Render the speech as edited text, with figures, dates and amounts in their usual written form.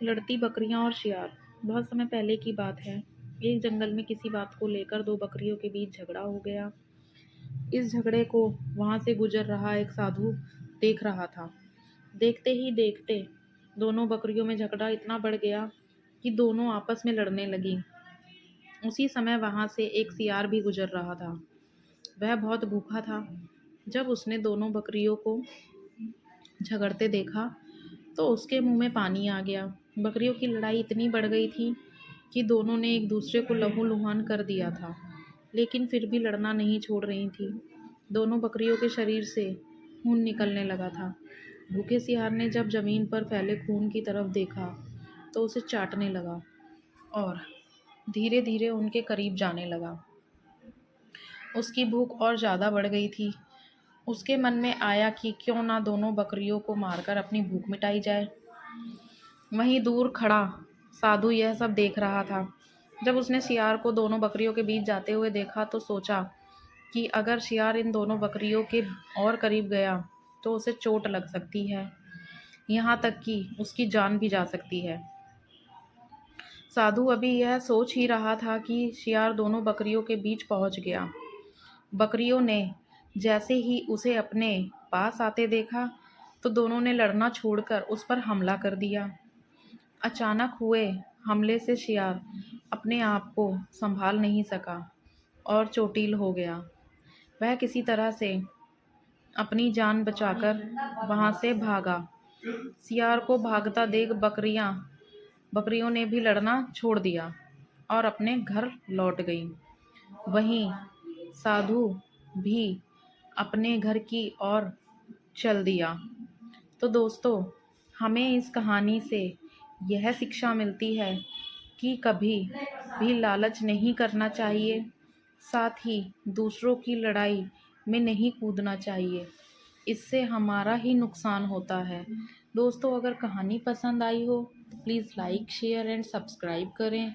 लड़ती बकरियां और शियार। बहुत समय पहले की बात है। एक जंगल में किसी बात को लेकर दो बकरियों के बीच झगड़ा हो गया। इस झगड़े को वहां से गुजर रहा एक साधु देख रहा था। देखते ही देखते दोनों बकरियों में झगड़ा इतना बढ़ गया कि दोनों आपस में लड़ने लगी। उसी समय वहां से एक सियार भी गुजर रहा था। वह बहुत भूखा था। जब उसने दोनों बकरियों को झगड़ते देखा तो उसके मुंह में पानी आ गया। बकरियों की लड़ाई इतनी बढ़ गई थी कि दोनों ने एक दूसरे को लहूलुहान कर दिया था, लेकिन फिर भी लड़ना नहीं छोड़ रही थी। दोनों बकरियों के शरीर से खून निकलने लगा था। भूखे सियार ने जब जमीन पर फैले खून की तरफ देखा तो उसे चाटने लगा और धीरे धीरे उनके करीब जाने लगा। उसकी भूख और ज्यादा बढ़ गई थी। उसके मन में आया कि क्यों ना दोनों बकरियों को मारकर अपनी भूख मिटाई जाए। वहीं दूर खड़ा साधु यह सब देख रहा था। जब उसने शियार को दोनों बकरियों के बीच जाते हुए देखा तो सोचा कि अगर शियार इन दोनों बकरियों के और करीब गया तो उसे चोट लग सकती है, यहाँ तक कि उसकी जान भी जा सकती है। साधु अभी यह सोच ही रहा था कि शियार दोनों बकरियों के बीच पहुंच गया। बकरियों ने जैसे ही उसे अपने पास आते देखा तो दोनों ने लड़ना छोड़कर उस पर हमला कर दिया। अचानक हुए हमले से शियार अपने आप को संभाल नहीं सका और चोटिल हो गया। वह किसी तरह से अपनी जान बचाकर वहां से भागा। शियार को भागता देख बकरियों ने भी लड़ना छोड़ दिया और अपने घर लौट गई। वहीं साधु भी अपने घर की ओर चल दिया। तो दोस्तों, हमें इस कहानी से यह शिक्षा मिलती है कि कभी भी लालच नहीं करना चाहिए, साथ ही दूसरों की लड़ाई में नहीं कूदना चाहिए। इससे हमारा ही नुकसान होता है। दोस्तों, अगर कहानी पसंद आई हो तो please like share and subscribe करें।